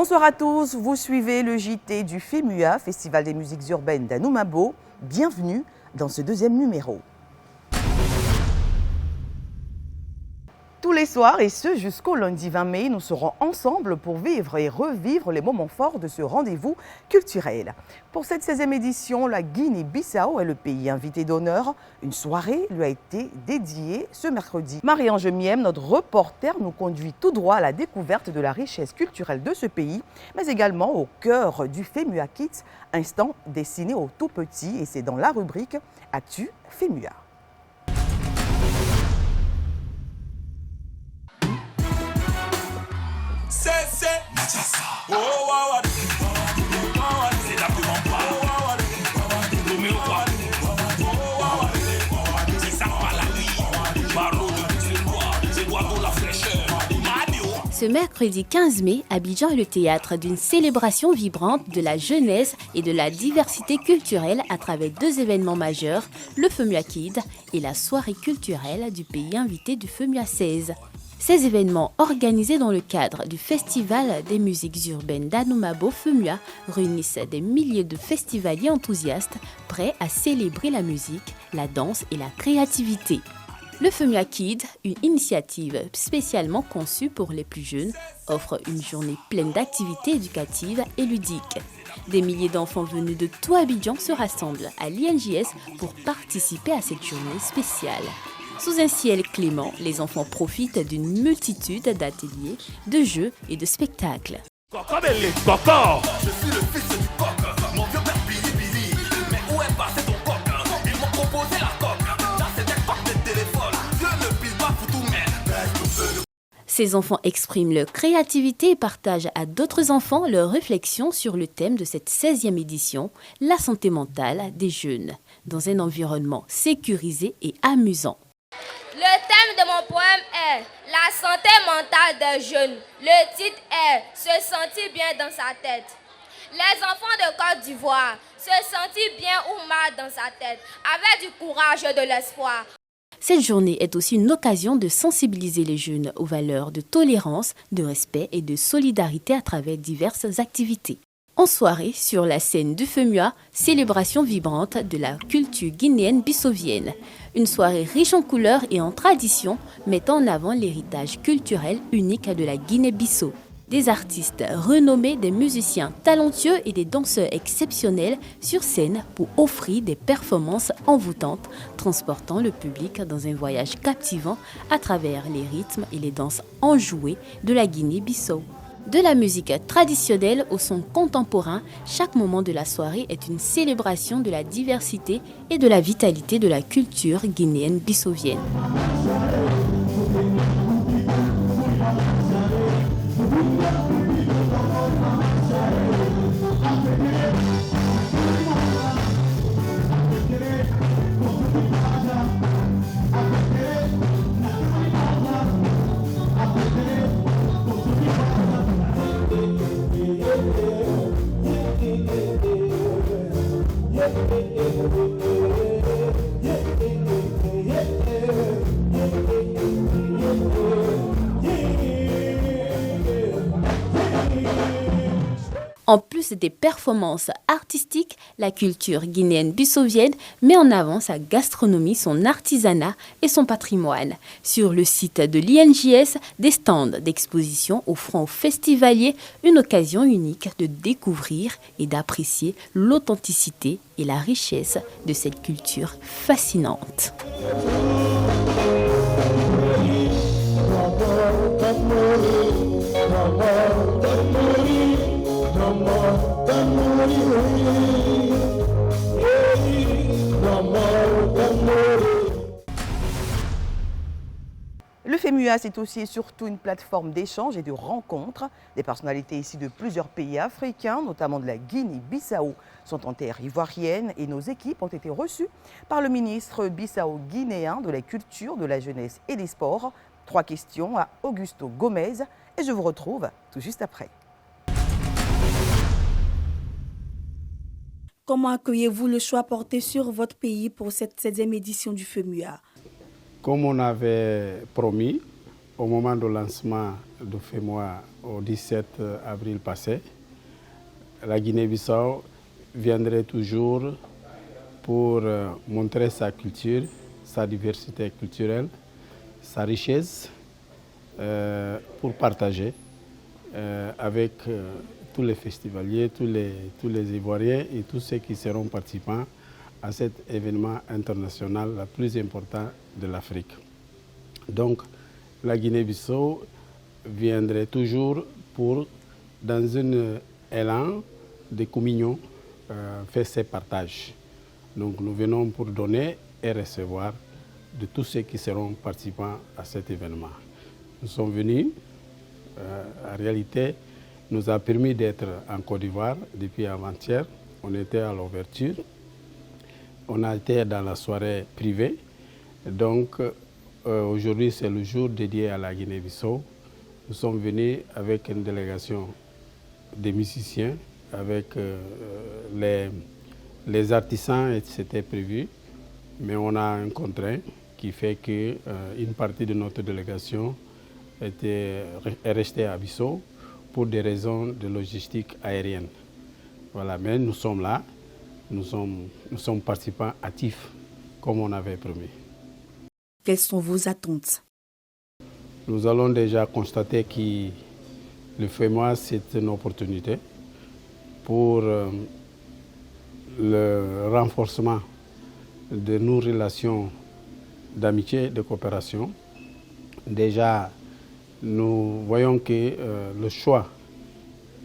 Bonsoir à tous, vous suivez le JT du FEMUA, Festival des musiques urbaines d'Anoumabo. Bienvenue dans ce deuxième numéro. Tous les soirs, et ce jusqu'au lundi 20 mai, nous serons ensemble pour vivre et revivre les moments forts de ce rendez-vous culturel. Pour cette 16e édition, la Guinée-Bissau est le pays invité d'honneur. Une soirée lui a été dédiée ce mercredi. Marie-Ange Miem, notre reporter, nous conduit tout droit à la découverte de la richesse culturelle de ce pays, mais également au cœur du FEMUA Kids, instant destiné aux tout-petits, et c'est dans la rubrique Actu FEMUA. Ce mercredi 15 mai, Abidjan est le théâtre d'une célébration vibrante de la jeunesse et de la diversité culturelle à travers deux événements majeurs, le FEMUA Kids et la soirée culturelle du pays invité du FEMUA 16. Ces événements, organisés dans le cadre du Festival des musiques urbaines d'Anoumabo FEMUA, réunissent des milliers de festivaliers enthousiastes prêts à célébrer la musique, la danse et la créativité. Le FEMUA Kids, une initiative spécialement conçue pour les plus jeunes, offre une journée pleine d'activités éducatives et ludiques. Des milliers d'enfants venus de tout Abidjan se rassemblent à l'INJS pour participer à cette journée spéciale. Sous un ciel clément, les enfants profitent d'une multitude d'ateliers, de jeux et de spectacles. Je suis le fils du coq, mon vieux père Billy. Mais où est passé ton coq? Ils m'ont proposé la coque. Là c'est des coques de téléphone. Dieu ne pile pas foutou, mais Ces enfants expriment leur créativité et partagent à d'autres enfants leurs réflexions sur le thème de cette 16e édition, la santé mentale des jeunes, dans un environnement sécurisé et amusant. Le thème de mon poème est la santé mentale des jeunes. Le titre est se sentir bien dans sa tête. Les enfants de Côte d'Ivoire, se sentir bien ou mal dans sa tête, avec du courage et de l'espoir. Cette journée est aussi une occasion de sensibiliser les jeunes aux valeurs de tolérance, de respect et de solidarité à travers diverses activités. En soirée, sur la scène du FEMUA, célébration vibrante de la culture guinéenne bissauvienne. Une soirée riche en couleurs et en traditions, mettant en avant l'héritage culturel unique de la Guinée-Bissau. Des artistes renommés, des musiciens talentueux et des danseurs exceptionnels sur scène pour offrir des performances envoûtantes, transportant le public dans un voyage captivant à travers les rythmes et les danses enjouées de la Guinée-Bissau. De la musique traditionnelle au son contemporain, chaque moment de la soirée est une célébration de la diversité et de la vitalité de la culture guinéenne bissauvienne. En plus des performances artistiques, la culture guinéenne bissauvienne met en avant sa gastronomie, son artisanat et son patrimoine. Sur le site de l'INJS, des stands d'exposition offrant aux festivaliers une occasion unique de découvrir et d'apprécier l'authenticité et la richesse de cette culture fascinante. Le FEMUA, c'est aussi et surtout une plateforme d'échange et de rencontres. Des personnalités ici de plusieurs pays africains, notamment de la Guinée-Bissau, sont en terre ivoirienne et nos équipes ont été reçues par le ministre bissau-guinéen de la Culture, de la Jeunesse et des Sports. 3 questions à Augusto Gomez et je vous retrouve tout juste après. Comment accueillez-vous le choix porté sur votre pays pour cette 16e édition du FEMUA? Comme on avait promis, au moment du lancement de FEMOA au 17 avril passé, la Guinée-Bissau viendrait toujours pour montrer sa culture, sa diversité culturelle, sa richesse, pour partager avec tous les festivaliers, tous les Ivoiriens et tous ceux qui seront participants à cet événement international le plus important de l'Afrique. Donc, la Guinée-Bissau viendrait toujours pour, dans un élan de communion, faire ces partages. Donc, nous venons pour donner et recevoir de tous ceux qui seront participants à cet événement. Nous sommes venus, en réalité, nous a permis d'être en Côte d'Ivoire depuis avant-hier. On était à l'ouverture. On a été dans la soirée privée. Donc, aujourd'hui, c'est le jour dédié à la Guinée-Bissau. Nous sommes venus avec une délégation de musiciens, avec les artisans, c'était prévu. Mais on a un contraint qui fait qu'une partie de notre délégation est restée à Bissau pour des raisons de logistique aérienne. Voilà, mais nous sommes là, nous sommes participants actifs, comme on avait promis. Quelles sont vos attentes? Nous allons déjà constater que le FEMOA, c'est une opportunité pour le renforcement de nos relations d'amitié et de coopération. Déjà, nous voyons que le choix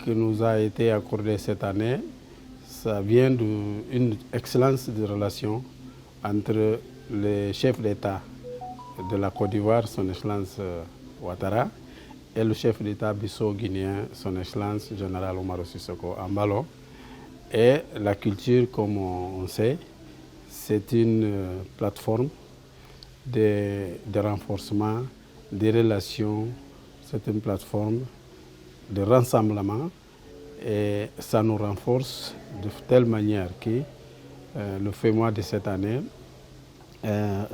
qui nous a été accordé cette année, ça vient d'une excellence de relations entre les chefs d'État de la Côte d'Ivoire, son Excellence Ouattara, et le chef d'État bissau-guinéen, son Excellence Général Umaru Sissoco Embalo. Et la culture, comme on sait, c'est une plateforme de renforcement des relations, c'est une plateforme de rassemblement et ça nous renforce de telle manière que le FEMOA de cette année,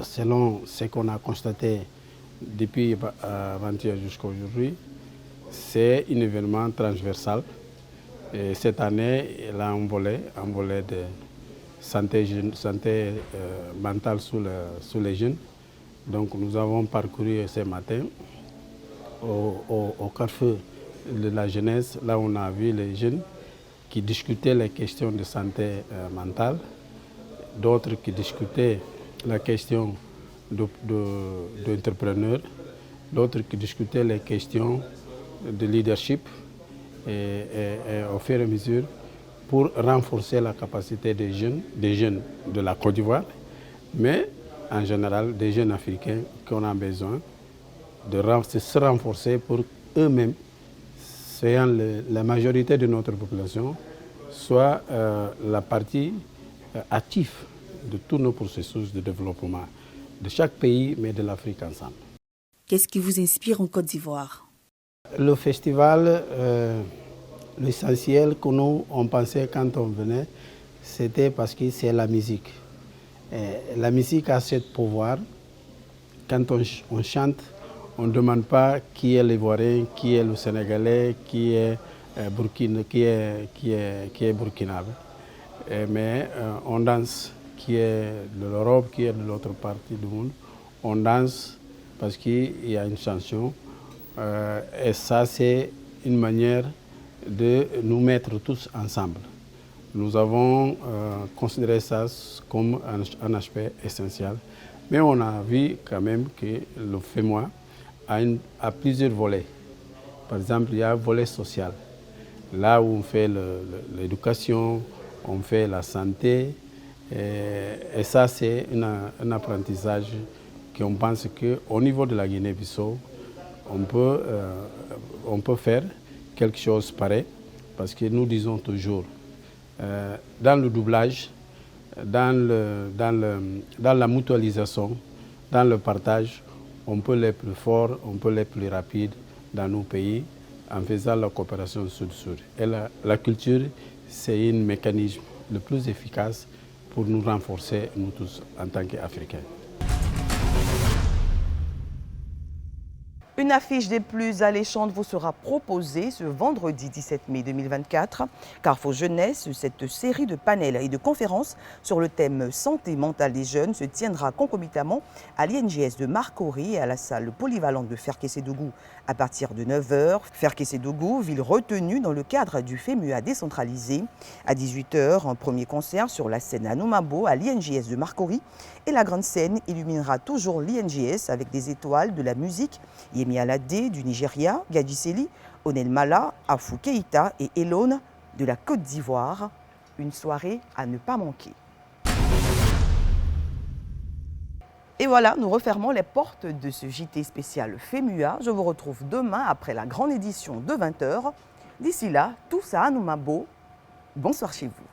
selon ce qu'on a constaté depuis avant-hier jusqu'à aujourd'hui, c'est un événement transversal. Et cette année, il a un volet de santé mentale sous les jeunes. Donc nous avons parcouru ce matin au carrefour de la jeunesse, là on a vu les jeunes qui discutaient les questions de santé mentale, d'autres qui discutaient la question d'entrepreneurs, d'autres qui discutaient les questions de leadership et au fur et à mesure pour renforcer la capacité des jeunes de la Côte d'Ivoire, mais en général des jeunes africains qui ont besoin de se renforcer pour eux-mêmes, soyant la majorité de notre population, soit la partie active de tous nos processus de développement de chaque pays, mais de l'Afrique ensemble. Qu'est-ce qui vous inspire en Côte d'Ivoire? Le festival, l'essentiel que nous on pensait quand on venait, c'était parce que c'est la musique. Et la musique a ce pouvoir. Quand on chante, on ne demande pas qui est l'Ivoirien, qui est le Sénégalais, qui est burkinabé. Mais on danse, qui est de l'Europe, qui est de l'autre partie du monde. On danse parce qu'il y a une chanson. Et ça, c'est une manière de nous mettre tous ensemble. Nous avons considéré ça comme un aspect essentiel. Mais on a vu quand même que le FEMOA a plusieurs volets. Par exemple, il y a un volet social. Là où on fait l'éducation, on fait la santé. Et ça, c'est un apprentissage qu'on pense qu'au niveau de la Guinée-Bissau, on peut faire quelque chose pareil. Parce que nous disons toujours, dans le doublage, dans la mutualisation, dans le partage, on peut les plus forts, on peut les plus rapides dans nos pays en faisant la coopération sud-sud. Et la culture, c'est un mécanisme le plus efficace pour nous renforcer, nous tous, en tant qu'Africains. Une Une affiche des plus alléchantes vous sera proposée ce vendredi 17 mai 2024. Carrefour Jeunesse, cette série de panels et de conférences sur le thème santé mentale des jeunes se tiendra concomitamment à l'INJS de Marcory et à la salle polyvalente de Ferkessédougou à partir de 9h. Ferkessédougou, ville retenue dans le cadre du FEMUA décentralisé. À 18h, un premier concert sur la scène Anoumabo à l'INJS de Marcory. Et la grande scène illuminera toujours l'INJS avec des étoiles de la musique. Yemi Alade du Nigeria, Gadji Sely, Onel Mala, Afou Keïta et Elone de la Côte d'Ivoire. Une soirée à ne pas manquer. Et voilà, nous refermons les portes de ce JT spécial FEMUA. Je vous retrouve demain après la grande édition de 20h. D'ici là, tous à Anoumabo. Bonsoir chez vous.